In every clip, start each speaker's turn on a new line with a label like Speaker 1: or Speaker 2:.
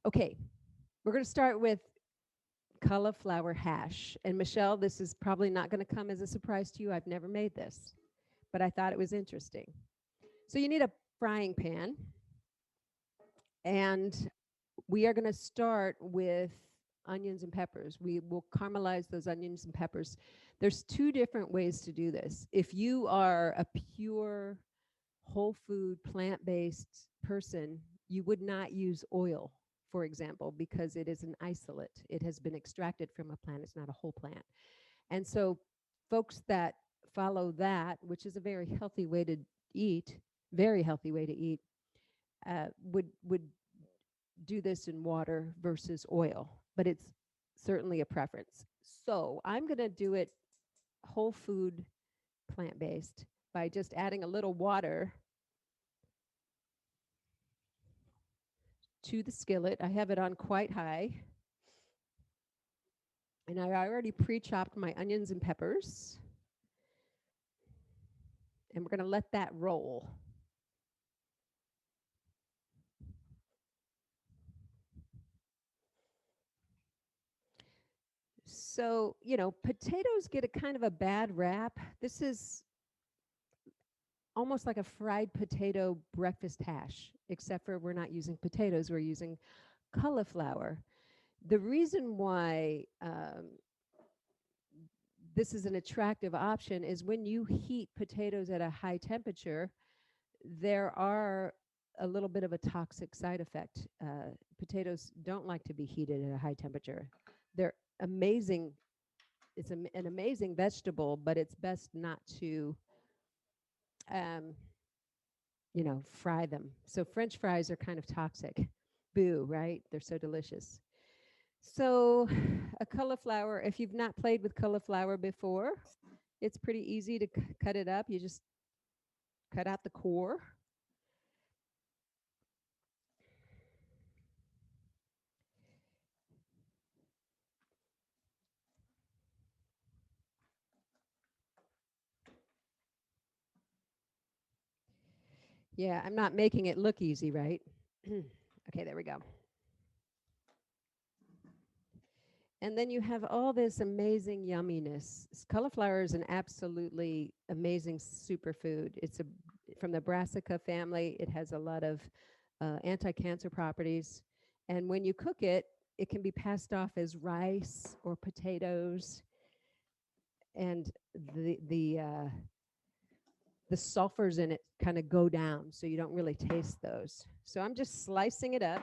Speaker 1: Okay, we're going to start with cauliflower hash. And Michelle, this is probably not going to come as a surprise to you. I've never made this, but I thought it was interesting. So you need a frying pan, and we are going to start with onions and peppers. We will caramelize those onions and peppers. There's two different ways to do this. If you are a pure whole food plant-based person, you would not use oil, for example, because it is an isolate. It has been extracted from a plant. It's not a whole plant. And so folks that follow that, which is a very healthy way to eat, very healthy way to eat, would do this in water versus oil, but it's certainly a preference. So I'm going to do it whole food plant based by just adding a little water to the skillet. I have it on quite high, and I already pre-chopped my onions and peppers, and we're going to let that roll. So, potatoes get a kind of a bad rap. This is almost like a fried potato breakfast hash, except for we're not using potatoes, we're using cauliflower. The reason why this is an attractive option is when you heat potatoes at a high temperature, there are a little bit of a toxic side effect. Potatoes don't like to be heated at a high temperature. They're amazing. It's an amazing vegetable, but it's best not to, um, fry them. So French fries are kind of toxic. Boo, right? They're so delicious. So a cauliflower, if you've not played with cauliflower before, it's pretty easy to cut it up. You just cut out the core. Yeah, I'm not making it look easy, right? Okay, there we go. And then you have all this amazing yumminess. Cauliflower is an absolutely amazing superfood. It's from the brassica family. It has a lot of anti-cancer properties. And when you cook it, it can be passed off as rice or potatoes. And the sulfurs in it kind of go down, so you don't really taste those. So I'm just slicing it up.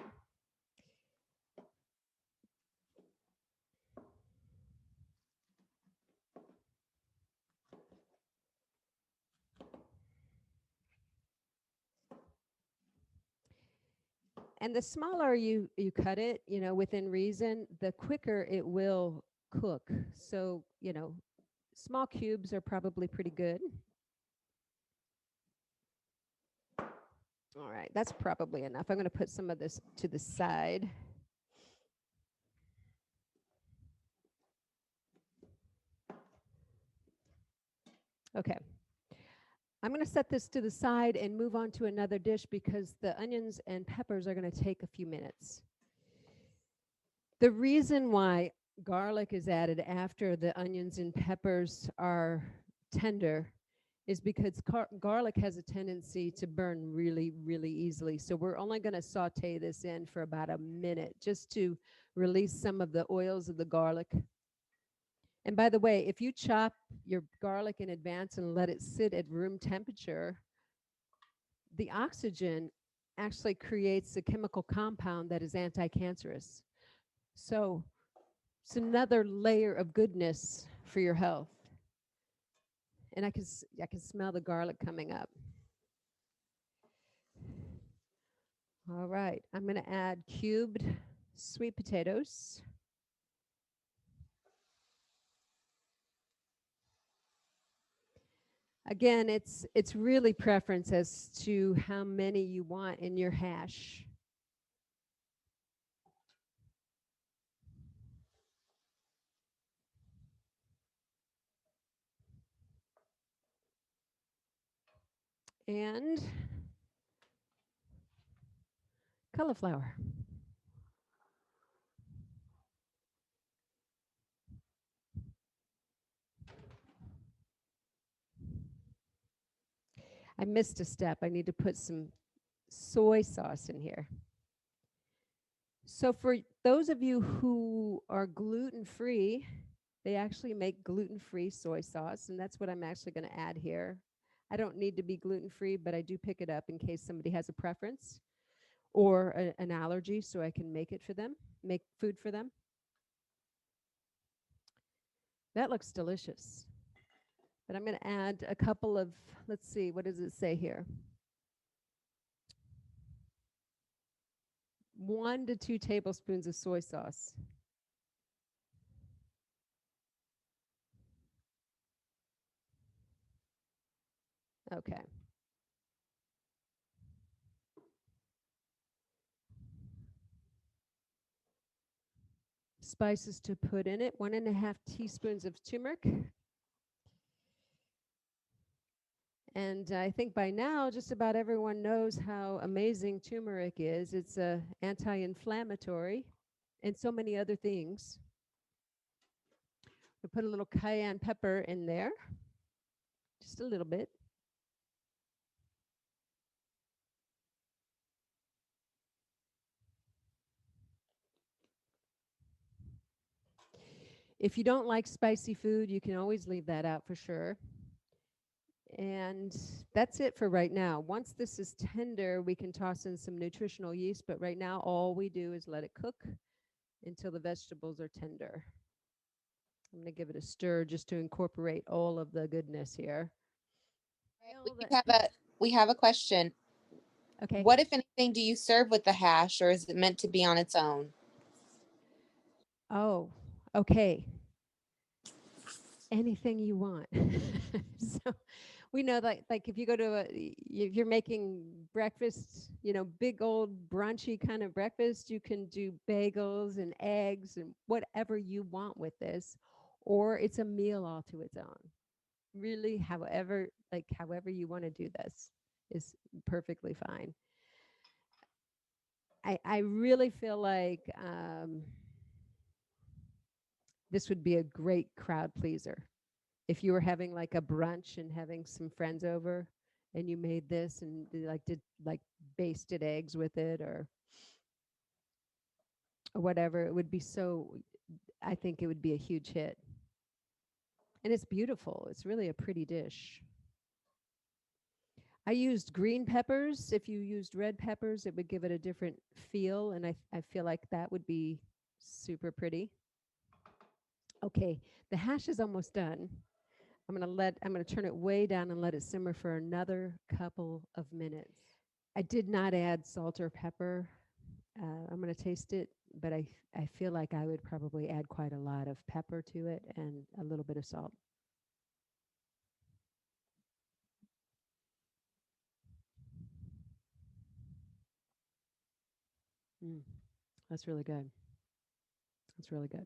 Speaker 1: And the smaller you cut it, within reason, the quicker it will cook. So, small cubes are probably pretty good. All right, that's probably enough. I'm going to put some of this to the side. Okay. I'm going to set this to the side and move on to another dish because the onions and peppers are going to take a few minutes. The reason why garlic is added after the onions and peppers are tender is because garlic has a tendency to burn really, really easily. So we're only going to saute this in for about a minute just to release some of the oils of the garlic. And by the way, if you chop your garlic in advance and let it sit at room temperature, the oxygen actually creates a chemical compound that is anti-cancerous. So it's another layer of goodness for your health. And I can smell the garlic coming up. All right, I'm going to add cubed sweet potatoes. Again, it's really preference as to how many you want in your hash. And cauliflower. I missed a step. I need to put some soy sauce in here. So for those of you who are gluten-free, they actually make gluten-free soy sauce, and that's what I'm actually going to add here. I don't need to be gluten-free, but I do pick it up in case somebody has a preference or an allergy, so I can make it for them, make food for them. That looks delicious. But I'm going to add a couple of, let's see, what does it say here? 1 to 2 tablespoons of soy sauce. Okay. Spices to put in it, 1.5 teaspoons of turmeric. And I think by now, just about everyone knows how amazing turmeric is. It's anti-inflammatory and so many other things. We put a little cayenne pepper in there, just a little bit. If you don't like spicy food, you can always leave that out for sure. And that's it for right now. Once this is tender, we can toss in some nutritional yeast, but right now all we do is let it cook until the vegetables are tender. I'm going to give it a stir just to incorporate all of the goodness here.
Speaker 2: We have a question.
Speaker 1: Okay.
Speaker 2: What, if anything, do you serve with the hash, or is it meant to be on its own?
Speaker 1: Oh, okay. Anything you want. So we know that, like, if you go to if you're making breakfast, big old brunchy kind of breakfast, you can do bagels and eggs and whatever you want with this, or it's a meal all to its own. Really, however you want to do this is perfectly fine. I really feel like this would be a great crowd pleaser. If you were having like a brunch and having some friends over and you made this and did like basted eggs with it or whatever, it would be I think it would be a huge hit. And it's beautiful. It's really a pretty dish. I used green peppers. If you used red peppers, it would give it a different feel, and I feel like that would be super pretty. Okay, the hash is almost done. I'm going to turn it way down and let it simmer for another couple of minutes. I did not add salt or pepper. I'm going to taste it, but I feel like I would probably add quite a lot of pepper to it and a little bit of salt. That's really good. That's really good.